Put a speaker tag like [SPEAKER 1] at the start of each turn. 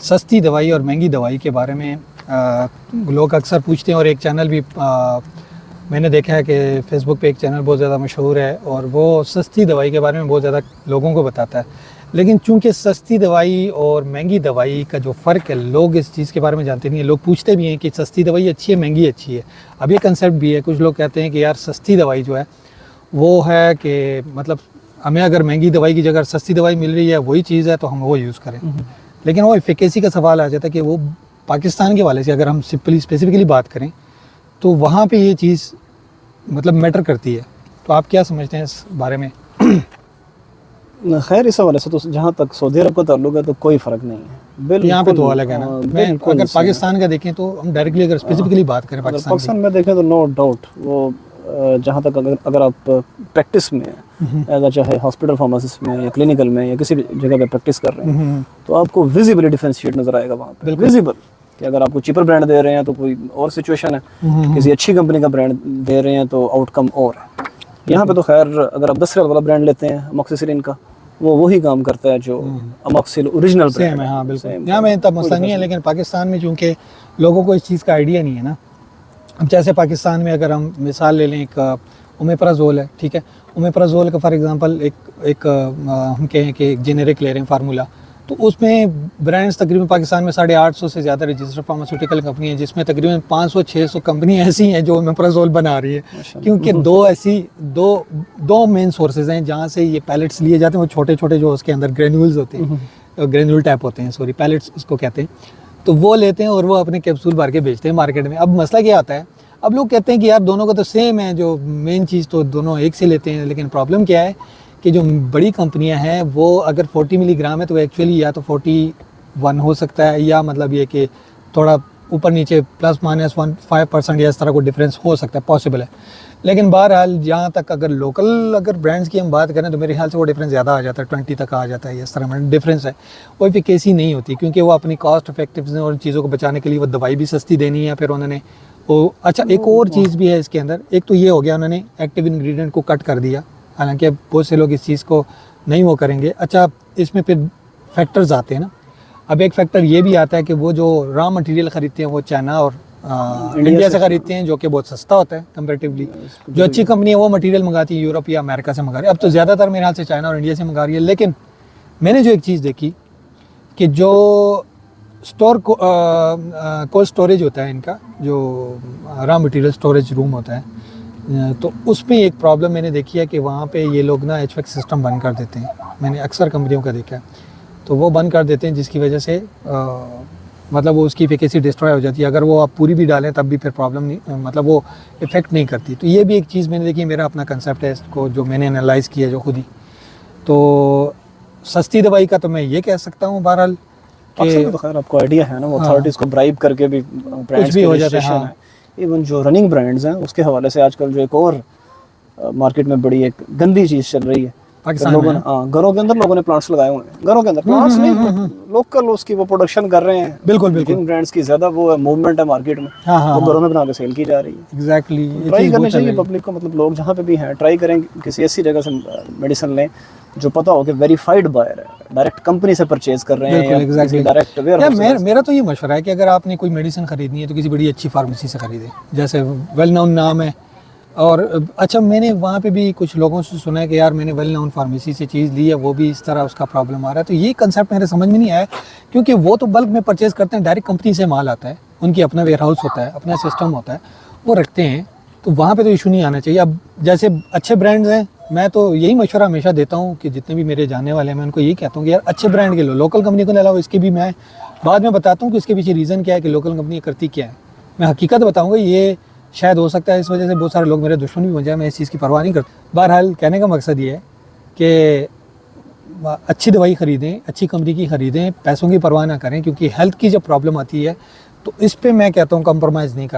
[SPEAKER 1] सस्ती दवाई और महंगी दवाई के बारे में लोग अक्सर पूछते हैं, और एक चैनल भी मैंने देखा है कि फ़ेसबुक पे एक चैनल बहुत ज़्यादा मशहूर है और वो सस्ती दवाई के बारे में बहुत ज़्यादा लोगों को बताता है। लेकिन चूंकि सस्ती दवाई और महंगी दवाई का जो फ़र्क है, लोग इस चीज़ के बारे में जानते नहीं हैं। लोग पूछते भी हैं कि सस्ती दवाई अच्छी है, महंगी अच्छी है। अब ये कंसेप्ट भी है, कुछ लोग कहते हैं कि यार सस्ती दवाई जो है वो है कि मतलब हमें अगर महंगी दवाई की जगह सस्ती दवाई मिल रही है, वही चीज़ है तो हम वो यूज़ करें। लेकिन वो एफिकेसी का सवाल आ जाता है कि वो पाकिस्तान के वाले से अगर हम सिंपली स्पेसिफिकली बात करें तो वहाँ पे ये चीज़ मतलब मैटर करती है। तो आप क्या समझते हैं इस बारे में?
[SPEAKER 2] खैर इस हवाले से तो जहाँ तक सऊदी अरब का ताल्लुक है तो कोई फ़र्क नहीं है। बिल्कुल
[SPEAKER 1] यहाँ पे तो अलग है ना। मैं अगर पाकिस्तान का देखें तो हम डायरेक्टली अगर स्पेसिफिकली बात करें
[SPEAKER 2] पाकिस्तान में देखें तो नो डाउट वो जहाँ तक अगर आप प्रैक्टिस में अगर चाहे हॉस्पिटल फार्मासिस्ट में या क्लिनिकल में या किसी भी जगह पे प्रैक्टिस कर रहे हैं तो आपको विजिबली डिफरेंशिएट नज़र आएगा वहाँ पे, विजिबल कि अगर आपको चीपर ब्रांड दे रहे हैं तो कोई और सिचुएशन है, किसी अच्छी कंपनी का ब्रांड दे रहे हैं तो आउटकम और है। यहाँ पे तो खैर अगर आप 10 रियाल वाला ब्रांड लेते हैं अमोक्सिसिलिन का, वो वही काम करता है जो अमोक्सिल ओरिजिनल ब्रांड है।
[SPEAKER 1] हाँ बिल्कुल, यहाँ में तब मसला नहीं है। लेकिन पाकिस्तान में चूँकि लोगों को इस चीज़ का आइडिया नहीं है ना। अब जैसे पाकिस्तान में अगर हम मिसाल ले लें, एक ओमेप्राजोल है, ठीक है। ओमेप्राजोल का फॉर एग्जांपल एक हम कहें कि एक जेनेरिक ले रहे हैं फार्मूला, तो उसमें ब्रांड्स तकरीबन पाकिस्तान में 850 से ज़्यादा रजिस्टर्ड फार्मास्यूटिकल कंपनी है, जिसमें तकरीबन 500-600 कंपनी ऐसी हैं जो ओमेप्राजोल बना रही है। क्योंकि दो मेन सोर्सेज हैं जहाँ से ये पैलेट्स लिए जाते हैं। वो छोटे छोटे जो उसके अंदर ग्रेन्यूल्स होते हैं, ग्रेन्यूल टाइप होते हैं, सॉरी पैलेट्स उसको कहते हैं। तो वो लेते हैं और वो अपने कैप्सूल भर के बेचते हैं मार्केट में। अब मसला क्या आता है, अब लोग कहते हैं कि यार दोनों का तो सेम है, जो मेन चीज़ तो दोनों एक से लेते हैं। लेकिन प्रॉब्लम क्या है कि जो बड़ी कंपनियां हैं वो अगर 40 मिलीग्राम है तो एक्चुअली या तो 41 हो सकता है, या मतलब ये कि थोड़ा ऊपर नीचे +-5% या इस तरह को डिफरेंस हो सकता है, पॉसिबल है। लेकिन बहरहाल जहाँ तक अगर लोकल ब्रांड्स की हम बात करें तो मेरे ख्याल से वो डिफरेंस ज़्यादा आ जाता है, 20 तक आ जाता है। इस तरह में डिफरेंस है, वो एफिकेसी नहीं होती क्योंकि वो अपनी कॉस्ट इफेक्टिवनेस और चीज़ों को बचाने के लिए वो दवाई भी सस्ती देनी है। फिर उन्होंने वो अच्छा एक और चीज़ भी है इसके अंदर। एक तो ये हो गया, उन्होंने एक्टिव इंग्रेडिएंट को कट कर दिया, हालांकि बहुत से लोग इस चीज़ को नहीं वो करेंगे। अच्छा, इसमें फिर फैक्टर्स आते हैं ना। अब एक फैक्टर ये भी आता है कि वो जो रॉ मटेरियल ख़रीदते हैं वो चाइना और इंडिया से ख़रीदते हैं, जो कि बहुत सस्ता होता है कंपेरेटिवली। जो अच्छी कंपनी है वो मटेरियल मंगाती है यूरोप या अमेरिका से मंगा रही है। अब तो ज़्यादातर मेरे ख्याल से चाइना और इंडिया से मंगा रही है। लेकिन मैंने जो एक चीज़ देखी कि जो कोल्ड स्टोरेज होता है इनका, जो रॉ मटेरियल स्टोरेज रूम होता है, तो उसमें एक प्रॉब्लम मैंने देखी है कि वहाँ पे ये लोग ना HVAC सिस्टम बंद कर देते हैं। मैंने अक्सर कंपनियों का देखा है, तो वो बंद कर देते हैं जिसकी वजह से मतलब वो उसकी एफिकेसी डिस्ट्रॉय हो जाती है। अगर वो आप पूरी भी डालें तब भी फिर प्रॉब्लम नहीं, मतलब वो इफ़ेक्ट नहीं करती। तो ये भी एक चीज़ मैंने देखी, मेरा अपना कंसेप्ट है इसको जो मैंने एनालाइज़ किया जो खुद ही। तो सस्ती दवाई का तो मैं ये कह सकता हूँ बहरहाल
[SPEAKER 2] तो खैर आपको आइडिया है ना, वो अथॉरिटीज़ को ब्राइब करके भी
[SPEAKER 1] कुछ भी हो जाता है।
[SPEAKER 2] इवन जो रनिंग ब्रांड्स हैं उसके हवाले से आजकल जो एक और मार्केट में बड़ी एक गंदी चीज़ चल रही है पाकिस्तान में। घरों के अंदर लोगों ने प्लांट्स लगाए हुए हैं, घरों के अंदर प्लांट्स नहीं, लोकल उसकी वो प्रोडक्शन कर रहे हैं।
[SPEAKER 1] बिल्कुल बिल्कुल,
[SPEAKER 2] ब्रांड्स की ज़्यादा वो मूवमेंट है मार्केट में, वो घरों में बना के सेल की जा रही है।
[SPEAKER 1] एग्जैक्टली,
[SPEAKER 2] ट्राई करनी चाहिए पब्लिक को, मतलब लोग जहाँ पे भी हैं ट्राई करें किसी ऐसी जगह से मेडिसिन लें जो पता हो कि वेरीफाइड बायर है, डायरेक्ट कंपनी से परचेज कर रहे हैं।
[SPEAKER 1] एग्जैक्टली,
[SPEAKER 2] डायरेक्ट
[SPEAKER 1] मेरा तो ये मशवरा है कि अगर आपने कोई मेडिसिन खरीदनी है तो किसी बड़ी अच्छी फार्मेसी से खरीदें, जैसे वेल नोन नाम है। और अच्छा, मैंने वहाँ पे भी कुछ लोगों से सुना है कि यार मैंने वेल नोन फार्मेसी से चीज़ ली है, वो भी इस तरह उसका प्रॉब्लम आ रहा है। तो ये कंसेप्ट मेरे समझ में नहीं आया, क्योंकि वो तो बल्क में परचेज़ करते हैं, डायरेक्ट कंपनी से माल आता है, उनकी अपना वेयर हाउस होता है, अपना सिस्टम होता है, वो रखते हैं। तो वहाँ पे तो इशू नहीं आना चाहिए। अब जैसे अच्छे ब्रांड्स हैं, मैं तो यही मशवरा हमेशा देता हूँ कि जितने भी मेरे जानने वाले हैं मैं उनको यही कहता हूँ कि यार अच्छे ब्रांड के लो, लोकल कंपनी को अलावा। इसके भी मैं बाद में बताता हूँ कि इसके पीछे रीज़न क्या है कि लोकल कंपनी करती क्या है। मैं हकीकत बताऊँगा, ये शायद हो सकता है इस वजह से बहुत सारे लोग मेरे दुश्मन भी बन जाए, मैं इस चीज़ की परवाह नहीं करता। बहरहाल कहने का मकसद ये है कि अच्छी दवाई ख़रीदें, अच्छी कंपनी की ख़रीदें, पैसों की परवाह ना करें, क्योंकि हेल्थ की जब प्रॉब्लम आती है तो इस पर मैं कहता हूँ कंप्रोमाइज़ नहीं करना।